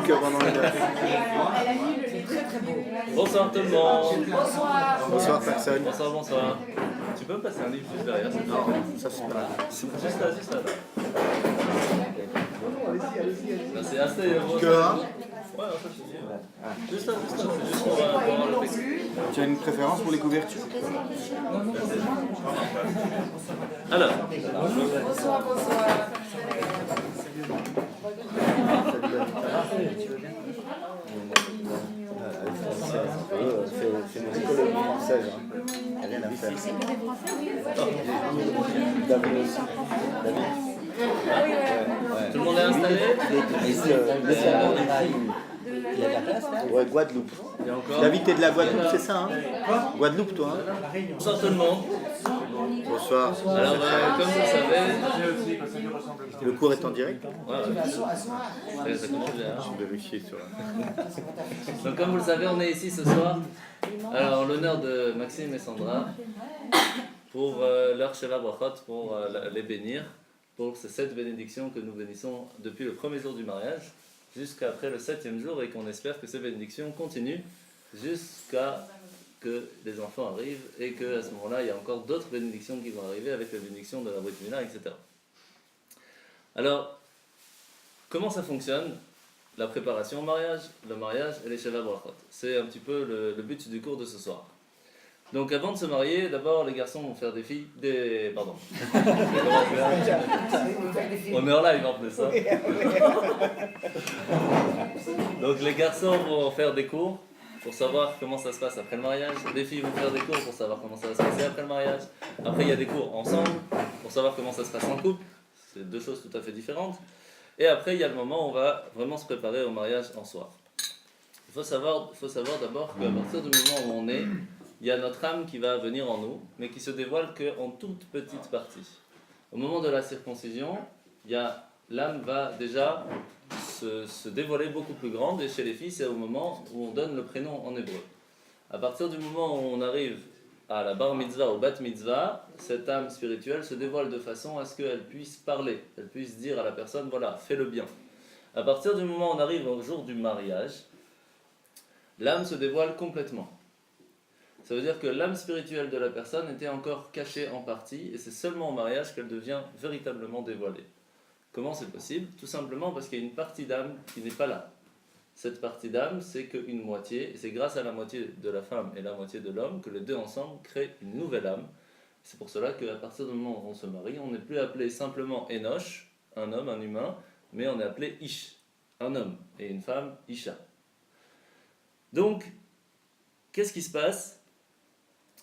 musique pendant une heure. Bonsoir tout le monde. Bonsoir personne. Bonsoir, bonsoir. Tu peux me passer un livre juste derrière? Non, ça c'est pas. Juste là, juste là. Non, c'est assez. Que un. Ouais, en fait, je dis. Juste là, c'est juste pour avoir le texte. Tu as une préférence pour les couvertures? Alors. Bonsoir, bonsoir. C'est une école française. Il n'y a rien à faire. David aussi. David. Tout le monde est installé? Ouais, Guadeloupe. Et encore? David, t'es de la Guadeloupe, c'est ça, hein? Guadeloupe, toi, hein? Bonsoir tout le monde. Bonsoir. Alors, comme vous le savez, Le cours est en direct? ouais. Ça commence bien. Hein. Je vais vérifier sur la... Donc, comme vous le savez, on est ici ce soir. Alors, en l'honneur de Maxime et Sandra, pour leur Sheva Brachot, pour les bénir, pour ces 7 bénédictions que nous bénissons depuis le premier jour du mariage jusqu'après le 7e jour, et qu'on espère que ces bénédictions continuent jusqu'à que les enfants arrivent, et qu'à ce moment-là, il y a encore d'autres bénédictions qui vont arriver avec la bénédiction de la Brit Mila, etc. Alors, comment ça fonctionne? La préparation au mariage, le mariage et les Sheva Brachot. C'est un petit peu le but du cours de ce soir. Donc avant de se marier, d'abord les garçons vont faire Pardon. On est en live en plus. Hein. Donc les garçons vont faire des cours pour savoir comment ça se passe après le mariage. Les filles vont faire des cours pour savoir comment ça va se passer après le mariage. Après il y a des cours ensemble pour savoir comment ça se passe en couple. C'est 2 choses tout à fait différentes. Et après il y a le moment où on va vraiment se préparer au mariage en soi. Il faut savoir d'abord qu'à partir du moment où on est, il y a notre âme qui va venir en nous, mais qui se dévoile qu'en toute petite partie. Au moment de la circoncision, l'âme va déjà se dévoiler beaucoup plus grande, et chez les filles, c'est au moment où on donne le prénom en hébreu. À partir du moment où on arrive à la bar mitzvah, au bat mitzvah, cette âme spirituelle se dévoile de façon à ce qu'elle puisse parler, elle puisse dire à la personne, voilà, fais le bien. À partir du moment où on arrive au jour du mariage, l'âme se dévoile complètement. Ça veut dire que l'âme spirituelle de la personne était encore cachée en partie, et c'est seulement au mariage qu'elle devient véritablement dévoilée. Comment c'est possible? Tout simplement parce qu'il y a une partie d'âme qui n'est pas là. Cette partie d'âme, c'est qu'une moitié, et c'est grâce à la moitié de la femme et la moitié de l'homme que les deux ensemble créent une nouvelle âme. C'est pour cela qu'à partir du moment où on se marie, on n'est plus appelé simplement Enoch, un homme, un humain, mais on est appelé Ish, un homme, et une femme, Isha. Donc, qu'est-ce qui se passe?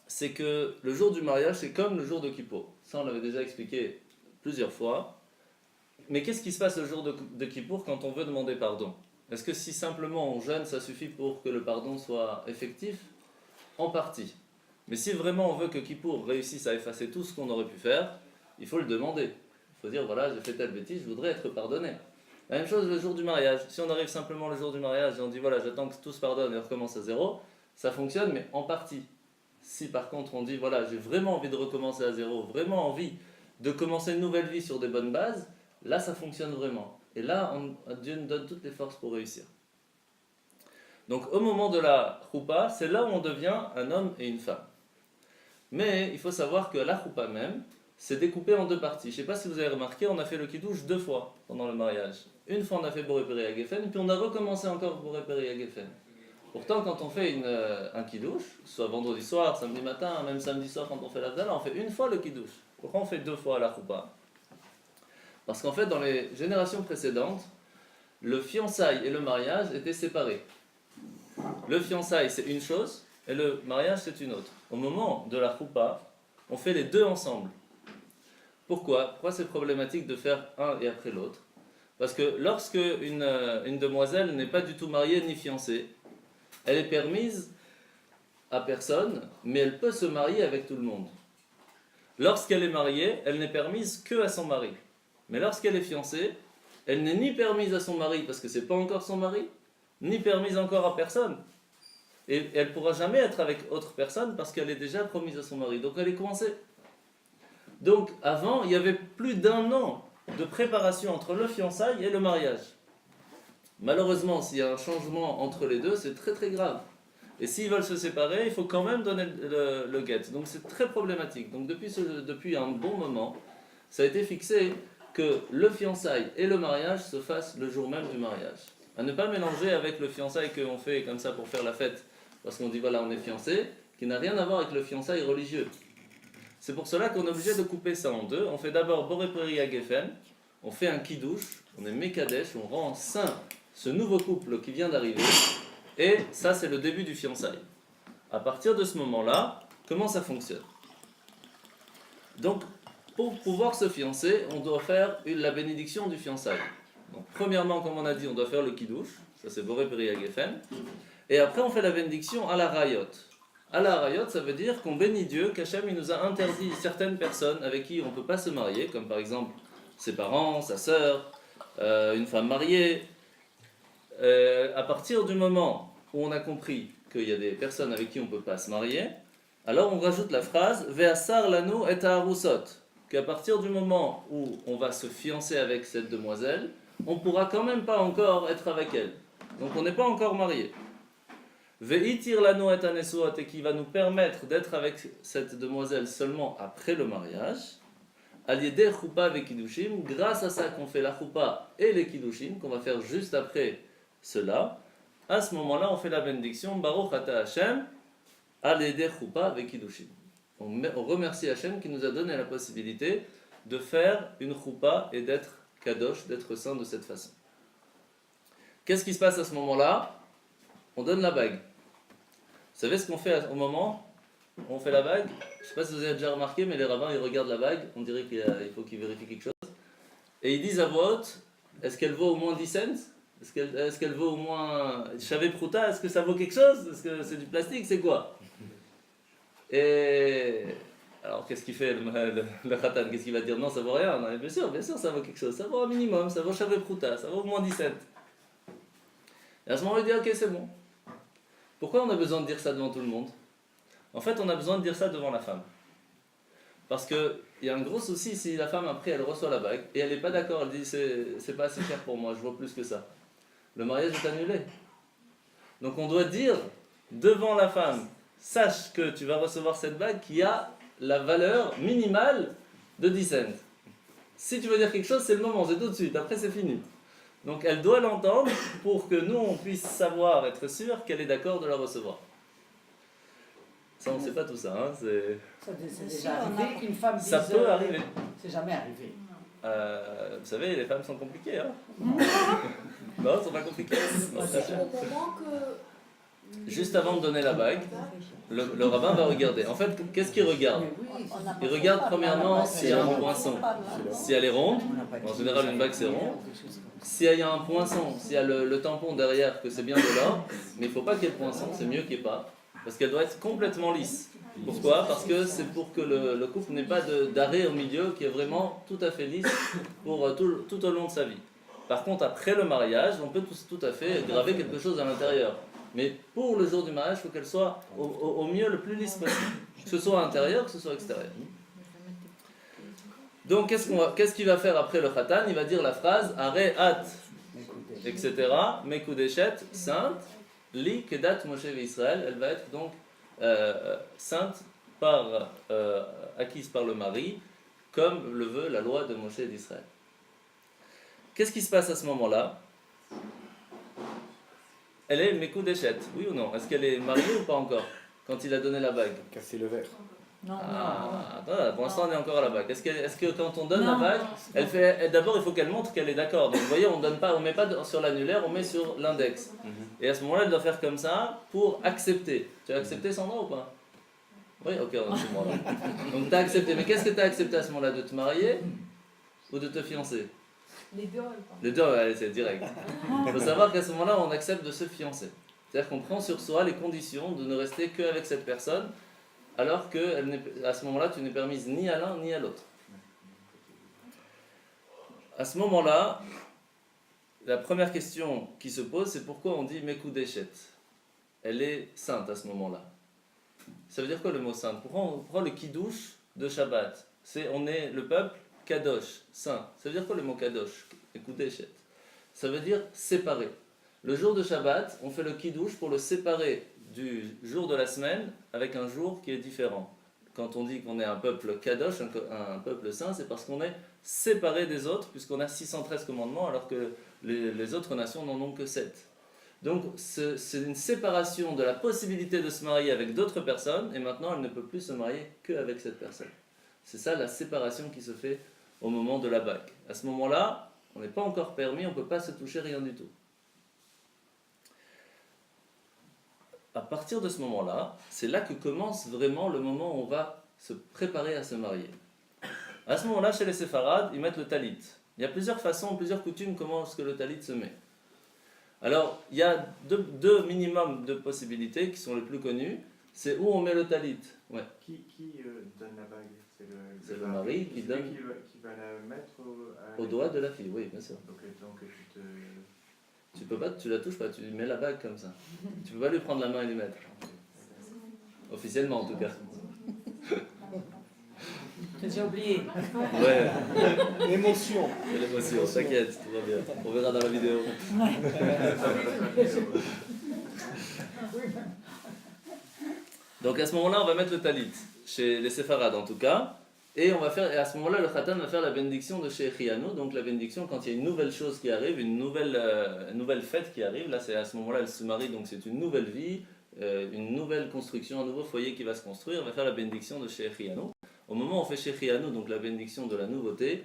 C'est que le jour du mariage, c'est comme le jour de Kippour. Ça, on l'avait déjà expliqué plusieurs fois. Mais qu'est-ce qui se passe le jour de Kippour quand on veut demander pardon? Est-ce que si simplement on jeûne, ça suffit pour que le pardon soit effectif? En partie. Mais si vraiment on veut que Kippour réussisse à effacer tout ce qu'on aurait pu faire, il faut le demander. Il faut dire, voilà, j'ai fait telle bêtise, je voudrais être pardonné. La même chose le jour du mariage. Si on arrive simplement le jour du mariage et on dit, voilà, j'attends que tout se pardonne et on recommence à zéro, ça fonctionne, mais en partie. Si par contre on dit, voilà, j'ai vraiment envie de recommencer à zéro, vraiment envie de commencer une nouvelle vie sur des bonnes bases, là ça fonctionne vraiment. Et là, Dieu nous donne toutes les forces pour réussir. Donc au moment de la choupa, c'est là où on devient un homme et une femme. Mais il faut savoir que la choupa même, c'est découpé en 2 parties. Je ne sais pas si vous avez remarqué, on a fait le kiddush 2 fois pendant le mariage. Une fois on a fait Boré Peri Hagefen, puis on a recommencé encore Boré Peri Hagefen. Pourtant, quand on fait un kiddush, soit vendredi soir, samedi matin, même samedi soir quand on fait l'Havdalah, on fait une fois le kiddush. Pourquoi on fait 2 fois la choupa? Parce qu'en fait, dans les générations précédentes, le fiançailles et le mariage étaient séparés. Le fiançailles, c'est une chose, et le mariage, c'est une autre. Au moment de la choupa, on fait les 2 ensemble. Pourquoi c'est problématique de faire un et après l'autre? Parce que lorsque une demoiselle n'est pas du tout mariée ni fiancée, elle est permise à personne, mais elle peut se marier avec tout le monde. Lorsqu'elle est mariée, elle n'est permise que à son mari. Mais lorsqu'elle est fiancée, elle n'est ni permise à son mari parce que c'est pas encore son mari, ni permise encore à personne. Et elle ne pourra jamais être avec autre personne parce qu'elle est déjà promise à son mari. Donc elle est coincée. Donc avant, il y avait plus d'1 an de préparation entre le fiançailles et le mariage. Malheureusement, s'il y a un changement entre les deux, c'est très très grave. Et s'ils veulent se séparer, il faut quand même donner le get. Donc c'est très problématique. Donc depuis un bon moment, ça a été fixé que le fiançailles et le mariage se fassent le jour même du mariage. À ne pas mélanger avec le fiançailles qu'on fait comme ça pour faire la fête, parce qu'on dit voilà on est fiancé, qui n'a rien à voir avec le fiançailles religieux. C'est pour cela qu'on est obligé de couper ça en deux. On fait d'abord Boré Prairie à Geffen, on fait un kidouche, on est Mekadesh, on rend saint ce nouveau couple qui vient d'arriver, et ça c'est le début du fiançailles. À partir de ce moment-là, comment ça fonctionne? Donc, pour pouvoir se fiancer, on doit faire la bénédiction du fiançailles. Donc, premièrement, comme on a dit, on doit faire le kidouche, ça c'est Boré Prairie à Geffen, et après on fait la bénédiction à la rayot. À la rayot, ça veut dire qu'on bénit Dieu, qu'Hachem il nous a interdit certaines personnes avec qui on ne peut pas se marier, comme par exemple ses parents, sa sœur, une femme mariée. À partir du moment où on a compris qu'il y a des personnes avec qui on ne peut pas se marier, alors on rajoute la phrase Ve'asar lanu et ha'arusot, qu'à partir du moment où on va se fiancer avec cette demoiselle, on ne pourra quand même pas encore être avec elle. Donc on n'est pas encore marié. Ve'itir lanu et hanesuot, et qui va nous permettre d'être avec cette demoiselle seulement après le mariage. Aliéder choupa avec kiddushim, grâce à ça qu'on fait la choupa et les kiddushim, qu'on va faire juste après cela, à ce moment-là on fait la bénédiction Baruch ata Hashem, aliéder choupa avec kiddushim. On remercie Hashem qui nous a donné la possibilité de faire une choupa et d'être kadosh, d'être saint de cette façon. Qu'est-ce qui se passe à ce moment-là? On donne la bague. Vous savez ce qu'on fait au moment où on fait la bague? Je ne sais pas si vous avez déjà remarqué, mais les rabbins ils regardent la bague, on dirait qu'il faut qu'ils vérifient quelque chose. Et ils disent à voix haute, est-ce qu'elle vaut au moins 10 cents? Est-ce qu'elle vaut au moins Chavé Prouta? Est-ce que ça vaut quelque chose? Est-ce que c'est du plastique? C'est quoi? Et alors qu'est-ce qu'il fait le khatan? Qu'est-ce qu'il va dire? Non, ça vaut rien. Non, bien sûr, ça vaut quelque chose. Ça vaut un minimum, ça vaut Chavé Prouta, ça vaut au moins 10 cents. Et à ce moment, il dit ok, c'est bon. Pourquoi on a besoin de dire ça devant tout le monde? En fait, on a besoin de dire ça devant la femme. Parce qu'il y a un gros souci si la femme, après, elle reçoit la bague et elle n'est pas d'accord, elle dit c'est pas assez cher pour moi, je vois plus que ça. Le mariage est annulé. Donc on doit dire devant la femme, sache que tu vas recevoir cette bague qui a la valeur minimale de 10 cents. Si tu veux dire quelque chose, c'est le moment, c'est tout de suite, après c'est fini. Donc elle doit l'entendre pour que nous, on puisse savoir, être sûr qu'elle est d'accord de la recevoir. Ça, on ne sait pas tout ça. Hein, c'est déjà arrivé qu'une femme dise... Ça peut arriver. C'est jamais arrivé. Vous savez, les femmes sont compliquées. Hein. Non, elles ne sont pas compliquées. Non, C'est au moment que... Juste avant de donner la bague, le rabbin va regarder. En fait, qu'est-ce qu'il regarde? Il regarde premièrement s'il y a un poinçon. Si elle est ronde, en général une bague c'est rond. S'il y a un poinçon, s'il y a le tampon derrière, que c'est bien de l'or, mais il ne faut pas qu'il y ait de poinçon, c'est mieux qu'il n'y ait pas. Parce qu'elle doit être complètement lisse. Pourquoi? Parce que c'est pour que le couple n'ait pas d'arrêt au milieu, qui est vraiment tout à fait lisse pour tout au long de sa vie. Par contre, après le mariage, on peut tout à fait graver quelque chose à l'intérieur. Mais pour le jour du mariage, il faut qu'elle soit au mieux le plus lisse possible. Que ce soit intérieur, que ce soit extérieur. Donc, qu'est-ce qu'il va faire après le khatan? Il va dire la phrase Areat, etc. Mekudeshet, sainte, li kedat Moshe Israël. Elle va être donc sainte acquise par le mari, comme le veut la loi de Moshe d'Israël. Qu'est-ce qui se passe à ce moment-là? Elle est Mekudeshet, oui ou non? Est-ce qu'elle est mariée ou pas encore? Quand il a donné la bague. Casser le verre. Non, Pour l'instant, on est encore à la bague. Est-ce que quand on donne la bague, d'abord il faut qu'elle montre qu'elle est d'accord. Donc vous voyez, on ne met pas sur l'annulaire, on met sur l'index. Et à ce moment-là, elle doit faire comme ça pour accepter. Tu as accepté Sandra ou pas? Oui, ok, c'est moi là. Donc tu as accepté. Mais qu'est-ce que tu as accepté à ce moment-là? De te marier ou de te fiancer? Les deux, Les deux, allez, c'est direct. Il faut savoir qu'à ce moment-là, on accepte de se fiancer. C'est-à-dire qu'on prend sur soi les conditions de ne rester qu'avec cette personne, alors qu'à ce moment-là, tu n'es permise ni à l'un ni à l'autre. À ce moment-là, la première question qui se pose, c'est pourquoi on dit Mekudeshet? Elle est sainte à ce moment-là. Ça veut dire quoi le mot sainte? Pourquoi le kiddush de Shabbat? On est le peuple Kadosh, saint. Ça veut dire quoi le mot Kadosh? Mekudeshet. Ça veut dire séparé. le jour de Shabbat, on fait le kiddush pour le séparer du jour de la semaine avec un jour qui est différent. Quand on dit qu'on est un peuple kadosh, un peuple saint, c'est parce qu'on est séparé des autres, puisqu'on a 613 commandements, alors que les autres nations n'en ont que 7. Donc c'est une séparation de la possibilité de se marier avec d'autres personnes, et maintenant elle ne peut plus se marier qu'avec cette personne. C'est ça la séparation qui se fait au moment de la bague. À ce moment-là, on n'est pas encore permis, on ne peut pas se toucher, rien du tout. À partir de ce moment-là, c'est là que commence vraiment le moment où on va se préparer à se marier. À ce moment-là, chez les séfarades, ils mettent le talit. Il y a plusieurs façons, plusieurs coutumes comment est-ce que le talit se met. Alors, il y a deux minimums de possibilités qui sont les plus connues. C'est où on met le talit. Ouais. Qui donne la bague? C'est le mari qui donne qui va la mettre au doigt de la fille, oui, bien sûr. Donc Tu peux pas, tu la touches pas, tu lui mets la bague comme ça. Tu peux pas lui prendre la main et lui mettre. Officiellement en tout cas. Que j'ai oublié. Ouais, L'émotion. c'est l'émotion, t'inquiète, tout va bien. On verra dans la vidéo. Donc à ce moment-là, on va mettre le talit, chez les séfarades en tout cas, et on va faire, et à ce moment-là, le khatan va faire la bénédiction de Shechianu, donc la bénédiction quand il y a une nouvelle chose qui arrive, une nouvelle fête qui arrive, là c'est à ce moment-là, elle se marie, donc c'est une nouvelle vie, une nouvelle construction, un nouveau foyer qui va se construire, on va faire la bénédiction de Shechianu. Au moment où on fait Shechianu, donc la bénédiction de la nouveauté,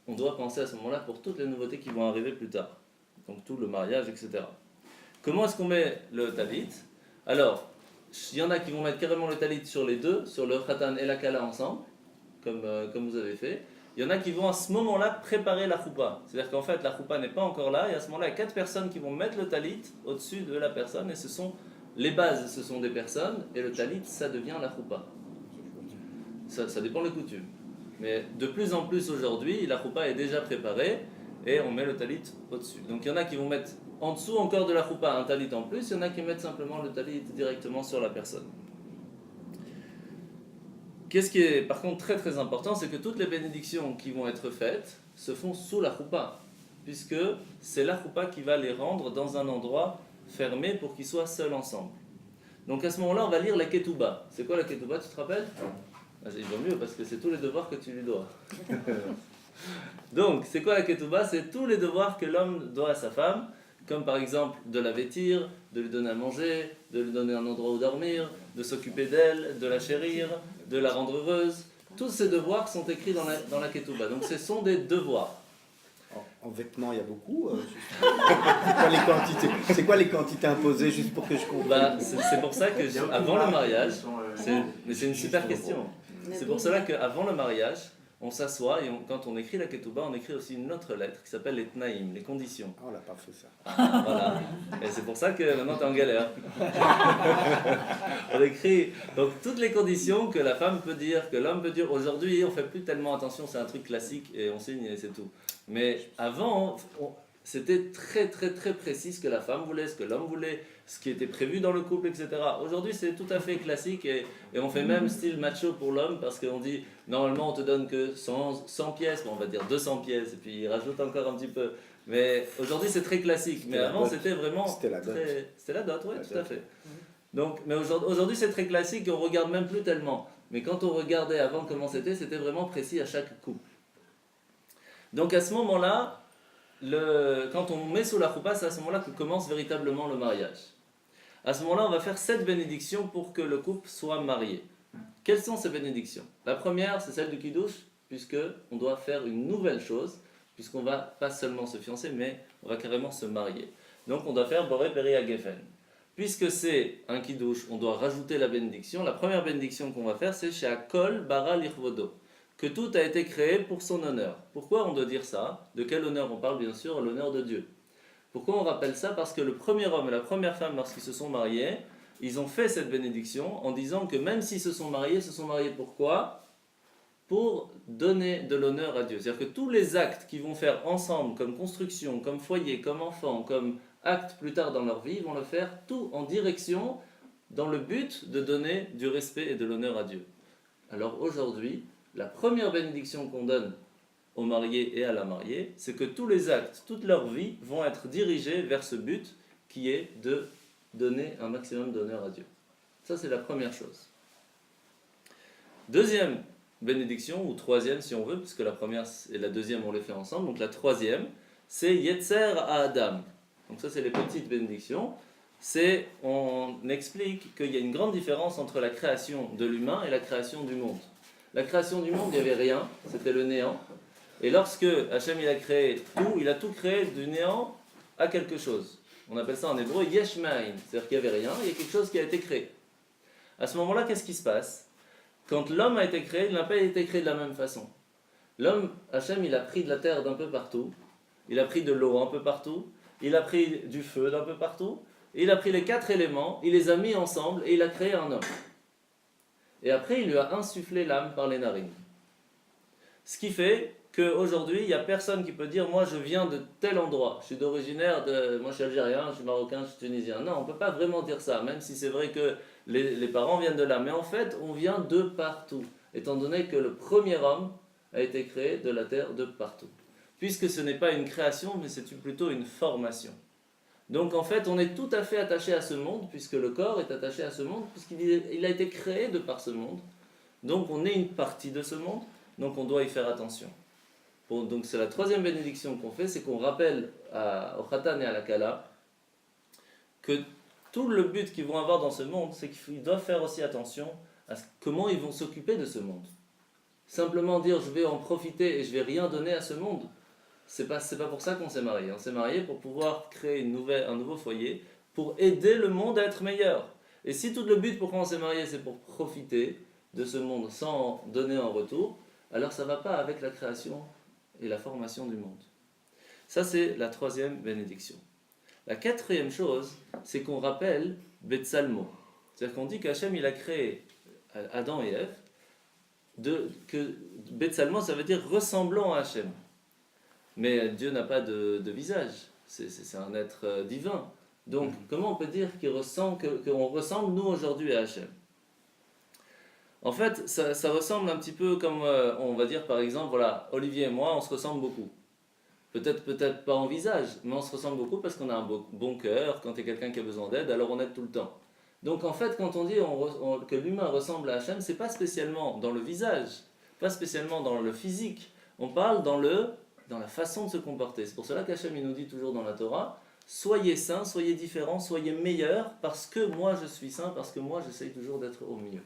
on doit penser à ce moment-là pour toutes les nouveautés qui vont arriver plus tard, donc tout le mariage, etc. Comment est-ce qu'on met le talit? Alors, il y en a qui vont mettre carrément le talit sur les deux, sur le khatan et la kala ensemble, comme vous avez fait. Il y en a qui vont à ce moment-là préparer la choupa. C'est-à-dire qu'en fait la choupa n'est pas encore là, et à ce moment-là il y a 4 personnes qui vont mettre le talit au-dessus de la personne, et ce sont les bases, ce sont des personnes, et le talit ça devient la choupa. Ça dépend des coutumes. Mais de plus en plus aujourd'hui, la choupa est déjà préparée, et on met le talit au-dessus. Donc il y en a qui vont mettre en dessous encore de la choupa un talit en plus, il y en a qui mettent simplement le talit directement sur la personne. Qu'est-ce qui est par contre très très important, c'est que toutes les bénédictions qui vont être faites se font sous la choupa, puisque c'est la choupa qui va les rendre dans un endroit fermé pour qu'ils soient seuls ensemble. Donc à ce moment-là, on va lire la ketouba. C'est quoi la ketouba, tu te rappelles? Il vaut mieux parce que c'est tous les devoirs que tu lui dois. Donc, c'est quoi la ketouba? C'est tous les devoirs que l'homme doit à sa femme, comme par exemple de la vêtir, de lui donner à manger, de lui donner un endroit où dormir, de s'occuper d'elle, de la chérir, de la rendre heureuse. Tous ces devoirs sont écrits dans la ketouba. Donc, ce sont des devoirs. En vêtements, il y a beaucoup. C'est quoi les quantités imposées, juste pour que je comprenne? C'est pour ça que avant le mariage, c'est une super question. C'est pour cela qu'avant le mariage, on s'assoit et quand on écrit la ketouba, on écrit aussi une autre lettre qui s'appelle les tnaïm, les conditions. Oh, on n'a pas fait ça. Voilà. Et c'est pour ça que maintenant tu es en galère. On écrit donc toutes les conditions que la femme peut dire, que l'homme peut dire. Aujourd'hui, on fait plus tellement attention, c'est un truc classique et on signe et c'est tout. Mais avant, c'était très très très précis ce que la femme voulait, ce que l'homme voulait, ce qui était prévu dans le couple, etc. Aujourd'hui, c'est tout à fait classique et on fait même style macho pour l'homme parce qu'on dit normalement on te donne que 100 pièces, bon, on va dire 200 pièces et puis il rajoute encore un petit peu. Mais aujourd'hui, c'est très classique. Mais avant, c'était vraiment. C'était la dot. C'était la dot, oui, tout à fait. Donc, mais aujourd'hui, c'est très classique et on regarde même plus tellement. Mais quand on regardait avant comment c'était vraiment précis à chaque couple. Donc à ce moment-là, quand on met sous la choupa, c'est à ce moment-là que commence véritablement le mariage. À ce moment-là, on va faire 7 bénédictions pour que le couple soit marié. Quelles sont ces bénédictions? La première, c'est celle du kiddush, puisqu'on doit faire une nouvelle chose, puisqu'on va pas seulement se fiancer, mais on va carrément se marier. Donc on doit faire Boré Peri Hagefen. Puisque c'est un kiddush, on doit rajouter la bénédiction. La première bénédiction qu'on va faire, c'est She'akol bara lichvodo, que tout a été créé pour son honneur. Pourquoi on doit dire ça? De quel honneur on parle? Bien sûr, l'honneur de Dieu. Pourquoi on rappelle ça? Parce que le premier homme et la première femme, lorsqu'ils se sont mariés, ils ont fait cette bénédiction en disant que même s'ils se sont mariés pourquoi? Pour donner de l'honneur à Dieu. C'est-à-dire que tous les actes qu'ils vont faire ensemble, comme construction, comme foyer, comme enfant, comme actes plus tard dans leur vie, ils vont le faire tout en direction, dans le but de donner du respect et de l'honneur à Dieu. Alors aujourd'hui, la première bénédiction qu'on donne au marié et à la mariée, c'est que tous les actes, toute leur vie vont être dirigés vers ce but qui est de donner un maximum d'honneur à Dieu. Ça, c'est la première chose. Deuxième bénédiction, ou troisième si on veut, puisque la première et la deuxième on les fait ensemble. Donc la troisième, c'est Yetzer à Adam. Donc ça, c'est les petites bénédictions. On explique qu'il y a une grande différence entre la création de l'humain et la création du monde. La création du monde, il n'y avait rien, c'était le néant. Et lorsque Hachem il a tout créé du néant à quelque chose. On appelle ça en hébreu Yesh Ma'in, c'est-à-dire qu'il n'y avait rien, il y a quelque chose qui a été créé. À ce moment-là, qu'est-ce qui se passe? Quand l'homme a été créé, il n'a pas été créé de la même façon. L'homme, Hachem, il a pris de la terre d'un peu partout, il a pris de l'eau un peu partout, il a pris du feu d'un peu partout, et il a pris les 4 éléments, il les a mis ensemble et il a créé un homme. Et après, il lui a insufflé l'âme par les narines. Ce qui fait qu'aujourd'hui, il n'y a personne qui peut dire « moi je viens de tel endroit, moi je suis algérien, je suis marocain, je suis tunisien ». Non, on ne peut pas vraiment dire ça, même si c'est vrai que les parents viennent de là. Mais en fait, on vient de partout, étant donné que le premier homme a été créé de la terre de partout. Puisque ce n'est pas une création, mais c'est plutôt une formation. Donc en fait, on est tout à fait attaché à ce monde, puisque le corps est attaché à ce monde, puisqu'il a été créé de par ce monde. Donc on est une partie de ce monde, donc on doit y faire attention. Bon, donc c'est la troisième bénédiction qu'on fait, c'est qu'on rappelle au Khatan et à la Kala que tout le but qu'ils vont avoir dans ce monde, c'est qu'ils doivent faire aussi attention à comment ils vont s'occuper de ce monde. Simplement dire je vais en profiter et je vais rien donner à ce monde, c'est pas pour ça qu'on s'est marié. On s'est marié pour pouvoir créer un nouveau foyer, pour aider le monde à être meilleur. Et si tout le but pourquoi on s'est marié, c'est pour profiter de ce monde sans donner en retour, alors ça ne va pas avec la création et la formation du monde. Ça, c'est la troisième bénédiction. La quatrième chose, c'est qu'on rappelle Betsalmo. C'est-à-dire qu'on dit qu'Hachem, il a créé Adam et Ève, que Betsalmo, ça veut dire ressemblant à Hachem. Mais Dieu n'a pas de visage, c'est un être divin. Donc, comment on peut dire qu'on ressemble, nous, aujourd'hui, à Hachem? En fait, ça ressemble un petit peu comme, on va dire, par exemple, voilà, Olivier et moi, on se ressemble beaucoup. Peut-être pas en visage, mais on se ressemble beaucoup parce qu'on a un bon cœur. Quand il y a quelqu'un qui a besoin d'aide, alors on aide tout le temps. Donc, en fait, quand on dit que l'humain ressemble à Hachem, c'est pas spécialement dans le visage, pas spécialement dans le physique. On parle dans la façon de se comporter. C'est pour cela qu'Hachem il nous dit toujours dans la Torah, soyez saints, soyez différents, soyez meilleurs, parce que moi je suis saint, parce que moi j'essaye toujours d'être au milieu.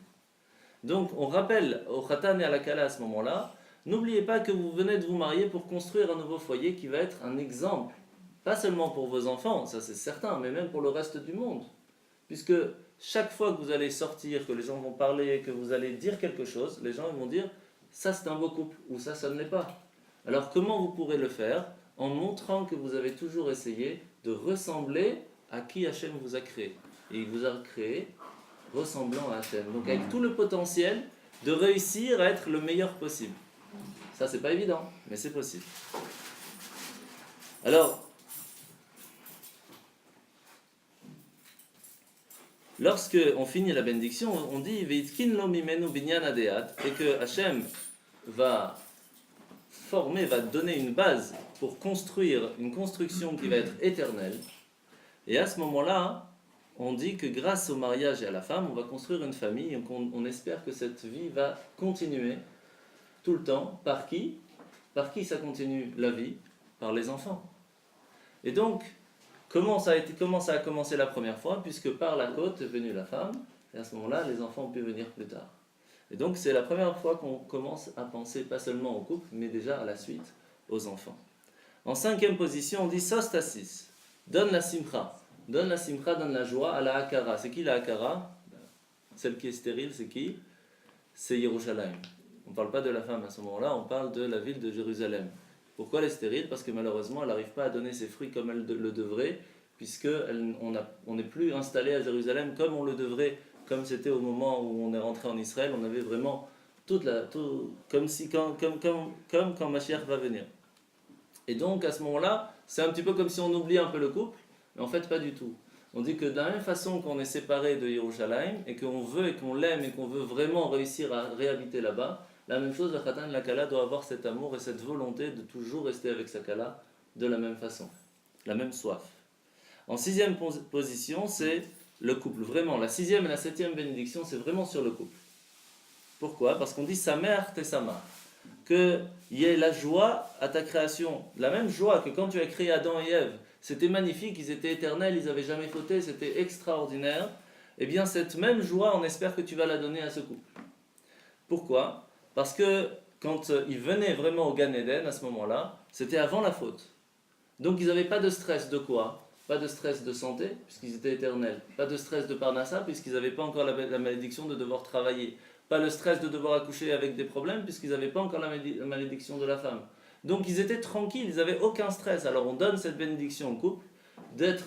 Donc on rappelle au Khatan et à la Kala à ce moment-là, n'oubliez pas que vous venez de vous marier pour construire un nouveau foyer qui va être un exemple, pas seulement pour vos enfants, ça c'est certain, mais même pour le reste du monde. Puisque chaque fois que vous allez sortir, que les gens vont parler, que vous allez dire quelque chose, les gens ils vont dire, ça c'est un beau couple, ou ça ne l'est pas. Alors comment vous pourrez le faire? En montrant que vous avez toujours essayé de ressembler à qui Hachem vous a créé. Et il vous a créé ressemblant à Hachem. Donc avec tout le potentiel de réussir à être le meilleur possible. Ça c'est pas évident, mais c'est possible. Alors, lorsque on finit la bénédiction, on dit Veitkin lo mimenu binyan adeat, et que Hachem va donner une base pour construire une construction qui va être éternelle. Et à ce moment-là, on dit que grâce au mariage et à la femme, on va construire une famille, et on espère que cette vie va continuer tout le temps. Par qui? Par qui ça continue la vie? Par les enfants. Et donc, comment ça a commencé la première fois? Puisque par la côte est venue la femme, et à ce moment-là, les enfants ont pu venir plus tard. Et donc c'est la première fois qu'on commence à penser pas seulement au couple, mais déjà à la suite aux enfants. En cinquième position, on dit Sostasis, donne la simcha, donne la joie à la hakara. C'est qui la hakara? Celle qui est stérile, c'est qui? C'est Yerushalayim. On ne parle pas de la femme à ce moment-là, on parle de la ville de Jérusalem. Pourquoi elle est stérile? Parce que malheureusement elle n'arrive pas à donner ses fruits comme elle le devrait, puisqu'on n'est plus installé à Jérusalem comme on le devrait. Comme c'était au moment où on est rentré en Israël, on avait vraiment comme quand Mashiach va venir. Et donc à ce moment-là, c'est un petit peu comme si on oubliait un peu le couple, mais en fait pas du tout. On dit que de la même façon qu'on est séparé de Yerushalayim, et qu'on veut et qu'on l'aime et qu'on veut vraiment réussir à réhabiter là-bas, la même chose, le Khatan et la Kala doit avoir cet amour et cette volonté de toujours rester avec sa Kala de la même façon, la même soif. En sixième position, c'est le couple. Vraiment, la sixième et la septième bénédiction, c'est vraiment sur le couple. Pourquoi? Parce qu'on dit sa mère, t'es sa mère. Qu'il y ait la joie à ta création, la même joie que quand tu as créé Adam et Ève, c'était magnifique, ils étaient éternels, ils n'avaient jamais fauté, c'était extraordinaire. Eh bien, cette même joie, on espère que tu vas la donner à ce couple. Pourquoi? Parce que quand ils venaient vraiment au Gan Eden, à ce moment-là, c'était avant la faute. Donc, ils n'avaient pas de stress de quoi? Pas de stress de santé, puisqu'ils étaient éternels. Pas de stress de Parnassa, puisqu'ils n'avaient pas encore la malédiction de devoir travailler. Pas le stress de devoir accoucher avec des problèmes, puisqu'ils n'avaient pas encore la malédiction de la femme. Donc ils étaient tranquilles, ils n'avaient aucun stress. Alors on donne cette bénédiction au couple, d'être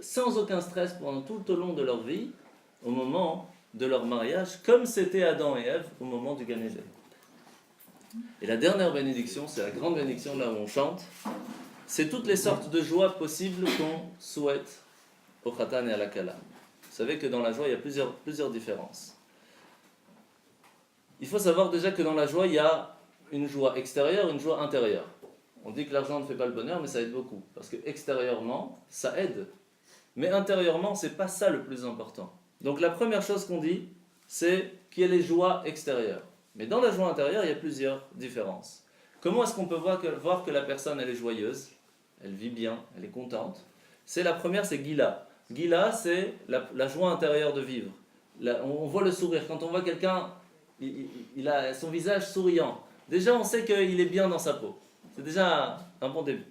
sans aucun stress pendant tout au long de leur vie, au moment de leur mariage, comme c'était Adam et Ève au moment du Gan Eden. Et la dernière bénédiction, c'est la grande bénédiction là où on chante, c'est toutes les sortes de joies possibles qu'on souhaite au Khatan et à la Kala. Vous savez que dans la joie, il y a plusieurs différences. Il faut savoir déjà que dans la joie, il y a une joie extérieure et une joie intérieure. On dit que l'argent ne fait pas le bonheur, mais ça aide beaucoup. Parce que extérieurement, ça aide. Mais intérieurement, ce n'est pas ça le plus important. Donc la première chose qu'on dit, c'est qu'il y a les joies extérieures. Mais dans la joie intérieure, il y a plusieurs différences. Comment est-ce qu'on peut voir que la personne elle est joyeuse, elle vit bien, elle est contente? C'est la première, c'est Gila. Gila, c'est la joie intérieure de vivre. On voit le sourire. Quand on voit quelqu'un, il a son visage souriant. Déjà, on sait qu'il est bien dans sa peau. C'est déjà un bon début.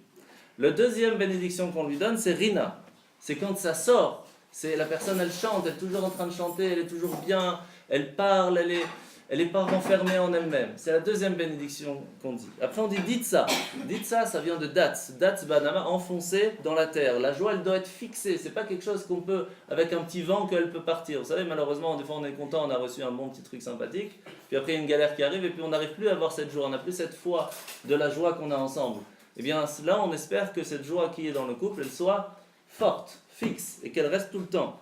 La deuxième bénédiction qu'on lui donne, c'est Rina. C'est quand ça sort. C'est la personne, elle chante, elle est toujours en train de chanter, elle est toujours bien, elle parle, elle est pas renfermée en elle-même. C'est la deuxième bénédiction qu'on dit. Après, on dit Ditsa. Ditsa, ça vient de Datz. Datz Banama, enfoncé dans la terre. La joie, elle doit être fixée. C'est pas quelque chose qu'on peut, avec un petit vent, qu'elle peut partir. Vous savez, malheureusement, des fois, on est content, on a reçu un bon petit truc sympathique. Puis après, il y a une galère qui arrive, et puis on n'arrive plus à avoir cette joie. On n'a plus cette foi de la joie qu'on a ensemble. Eh bien, là, on espère que cette joie qui est dans le couple, elle soit forte, fixe, et qu'elle reste tout le temps.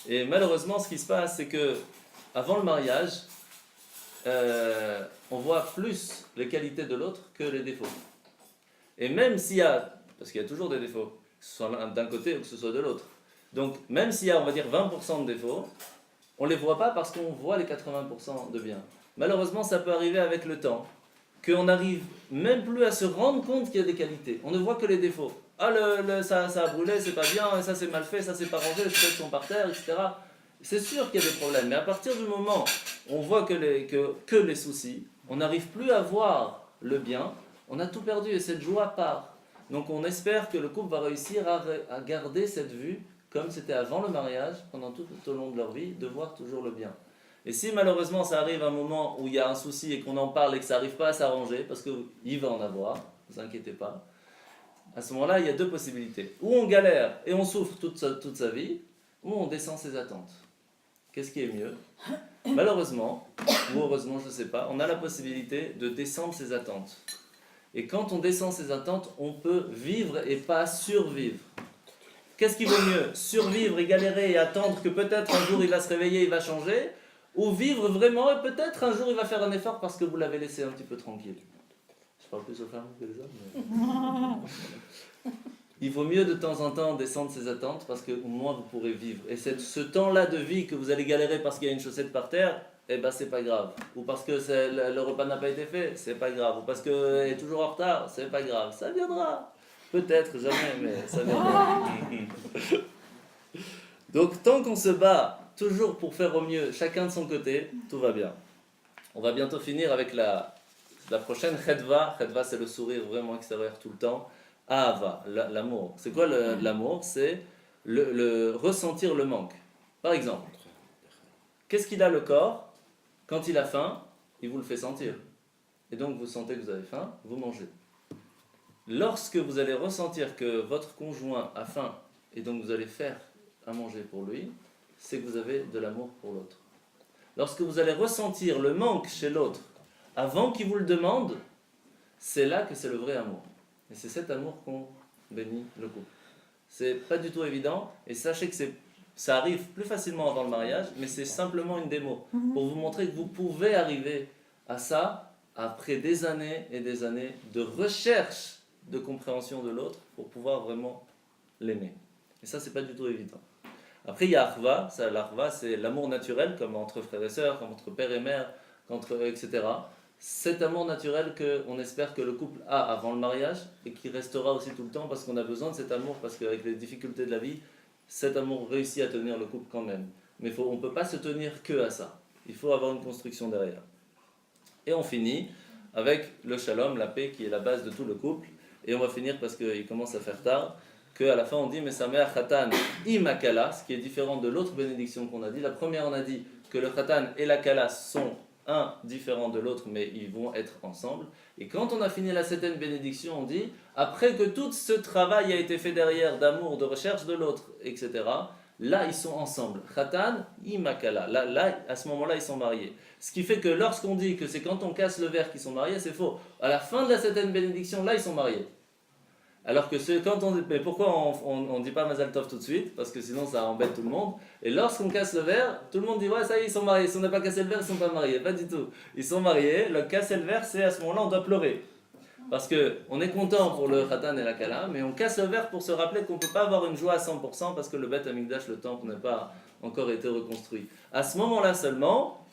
Et malheureusement, ce qui se passe, c'est que avant le mariage, on voit plus les qualités de l'autre que les défauts. Et même s'il y a, parce qu'il y a toujours des défauts, que ce soit d'un côté ou que ce soit de l'autre. Donc, même s'il y a, on va dire, 20% de défauts, on ne les voit pas parce qu'on voit les 80% de bien. Malheureusement, ça peut arriver avec le temps, qu'on n'arrive même plus à se rendre compte qu'il y a des qualités. On ne voit que les défauts. Ah, ça a brûlé, c'est pas bien, ça c'est mal fait, ça c'est pas rangé, les cheveux sont par terre, etc. C'est sûr qu'il y a des problèmes, mais à partir du moment où on voit que les soucis, on n'arrive plus à voir le bien, on a tout perdu et cette joie part. Donc on espère que le couple va réussir à garder cette vue comme c'était avant le mariage, pendant tout au long de leur vie, de voir toujours le bien. Et si malheureusement ça arrive à un moment où il y a un souci et qu'on en parle et que ça n'arrive pas à s'arranger, parce qu'il va en avoir, ne vous inquiétez pas, à ce moment-là, il y a deux possibilités. Ou on galère et on souffre toute sa vie, ou on descend ses attentes. Qu'est-ce qui est mieux? Malheureusement, ou heureusement, je ne sais pas, on a la possibilité de descendre ses attentes. Et quand on descend ses attentes, on peut vivre et pas survivre. Qu'est-ce qui vaut mieux? Survivre et galérer et attendre que peut-être un jour il va se réveiller, il va changer, ou vivre vraiment et peut-être un jour il va faire un effort parce que vous l'avez laissé un petit peu tranquille. Je parle plus aux femmes que les hommes. Mais... Il vaut mieux de temps en temps descendre ses attentes parce que au moins vous pourrez vivre. Et ce temps-là de vie que vous allez galérer parce qu'il y a une chaussette par terre, eh ben c'est pas grave. Ou parce que le repas n'a pas été fait, c'est pas grave. Ou parce qu'elle est toujours en retard, c'est pas grave. Ça viendra. Peut-être, jamais, mais ça viendra. Donc tant qu'on se bat toujours pour faire au mieux, chacun de son côté, tout va bien. On va bientôt finir avec la prochaine Chedva. Chedva, c'est le sourire vraiment extérieur tout le temps. Ahava, l'amour. C'est quoi l'amour? C'est le ressentir le manque. Par exemple, qu'est-ce qu'il a le corps? Quand il a faim, il vous le fait sentir. Et donc vous sentez que vous avez faim, vous mangez. Lorsque vous allez ressentir que votre conjoint a faim, et donc vous allez faire à manger pour lui, c'est que vous avez de l'amour pour l'autre. Lorsque vous allez ressentir le manque chez l'autre, avant qu'il vous le demande, c'est là que c'est le vrai amour. Et c'est cet amour qu'on bénit le couple. C'est pas du tout évident, et sachez que ça arrive plus facilement avant le mariage, mais c'est simplement une démo, pour vous montrer que vous pouvez arriver à ça après des années et des années de recherche de compréhension de l'autre pour pouvoir vraiment l'aimer. Et ça, c'est pas du tout évident. Après, il y a Arva. L'Arva, c'est l'amour naturel, comme entre frères et sœurs, comme entre père et mère, etc. Cet amour naturel qu'on espère que le couple a avant le mariage et qui restera aussi tout le temps parce qu'on a besoin de cet amour, parce qu'avec les difficultés de la vie, cet amour réussit à tenir le couple quand même. Mais on ne peut pas se tenir que à ça. Il faut avoir une construction derrière. Et on finit avec le shalom, la paix qui est la base de tout le couple. Et on va finir parce qu'il commence à faire tard. Qu'à la fin on dit Mesamer Khatan imakala, ce qui est différent de l'autre bénédiction qu'on a dit. La première, on a dit que le Khatan et la Kala sont un différent de l'autre, mais ils vont être ensemble. Et quand on a fini la 7e bénédiction, on dit après que tout ce travail a été fait derrière d'amour, de recherche de l'autre, etc. Là, ils sont ensemble. Khatan imakala. Là, à ce moment-là, ils sont mariés. Ce qui fait que lorsqu'on dit que c'est quand on casse le verre qu'ils sont mariés, c'est faux. À la fin de la 7e bénédiction, là, ils sont mariés. Alors que mais pourquoi on ne dit pas Mazal Tov tout de suite? Parce que sinon ça embête tout le monde. Et lorsqu'on casse le verre, tout le monde dit ouais, ça y est, ils sont mariés. Si on n'a pas cassé le verre, ils ne sont pas mariés. Pas du tout. Ils sont mariés. Le casser le verre, c'est à ce moment-là, on doit pleurer. Parce qu'on est content pour le Khatan et la Kala, mais on casse le verre pour se rappeler qu'on ne peut pas avoir une joie à 100% parce que le Beth Amikdash, le temple, n'a pas encore été reconstruit. À ce moment-là seulement,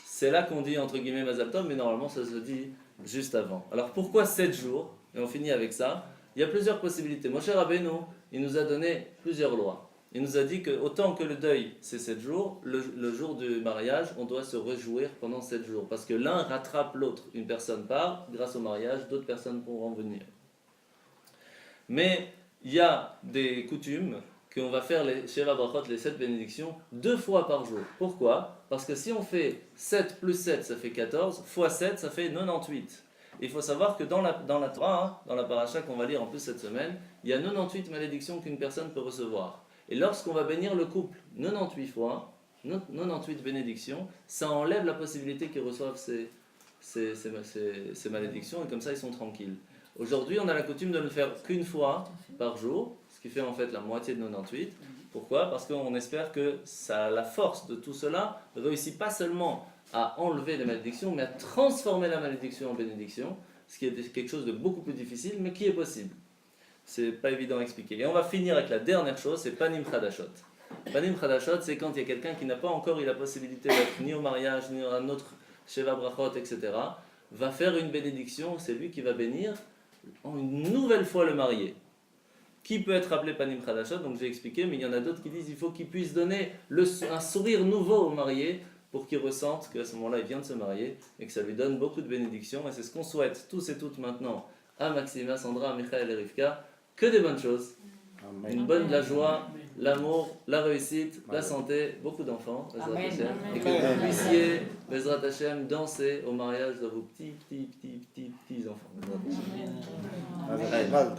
c'est là qu'on dit entre guillemets Mazal Tov, mais normalement ça se dit juste avant. Alors pourquoi 7 jours? Et on finit avec ça. Il y a plusieurs possibilités. Moshe Rabbeinu, il nous a donné plusieurs lois. Il nous a dit que autant que le deuil, c'est 7 jours, le jour du mariage, on doit se réjouir pendant 7 jours. Parce que l'un rattrape l'autre. Une personne part, grâce au mariage, d'autres personnes pourront venir. Mais il y a des coutumes qu'on va faire les Sheva Brachot, les 7 bénédictions, 2 fois par jour. Pourquoi? Parce que si on fait 7 plus 7, ça fait 14, fois 7, ça fait 98. Il faut savoir que dans la Torah, dans la paracha qu'on va lire en plus cette semaine, il y a 98 malédictions qu'une personne peut recevoir. Et lorsqu'on va bénir le couple 98 fois, 98 bénédictions, ça enlève la possibilité qu'ils reçoivent ces malédictions et comme ça ils sont tranquilles. Aujourd'hui, on a la coutume de ne le faire qu'une fois par jour, ce qui fait en fait la moitié de 98. Pourquoi? Parce qu'on espère que la force de tout cela ne réussit pas seulement à enlever les malédictions, mais à transformer la malédiction en bénédiction, ce qui est quelque chose de beaucoup plus difficile, mais qui est possible. C'est pas évident à expliquer. Et on va finir avec la dernière chose, c'est Panim Chadashot. Panim Chadashot, c'est quand il y a quelqu'un qui n'a pas encore eu la possibilité d'être ni au mariage, ni à un autre Sheva Brachot, etc., va faire une bénédiction, c'est lui qui va bénir une nouvelle fois le marié. Qui peut être appelé Panim Chadashot? Donc j'ai expliqué, mais il y en a d'autres qui disent qu'il faut qu'il puisse donner un sourire nouveau au marié, pour qu'il ressente qu'à ce moment-là, il vient de se marier et que ça lui donne beaucoup de bénédictions. Et c'est ce qu'on souhaite tous et toutes maintenant à Maxime, à Sandra, à Michael et Rivka. Que des bonnes choses. Une bonne, la joie, l'amour, la réussite, la santé, beaucoup d'enfants. Amen. Et que vous puissiez, Bezrat Hashem, danser au mariage de vos petits enfants. Mazal.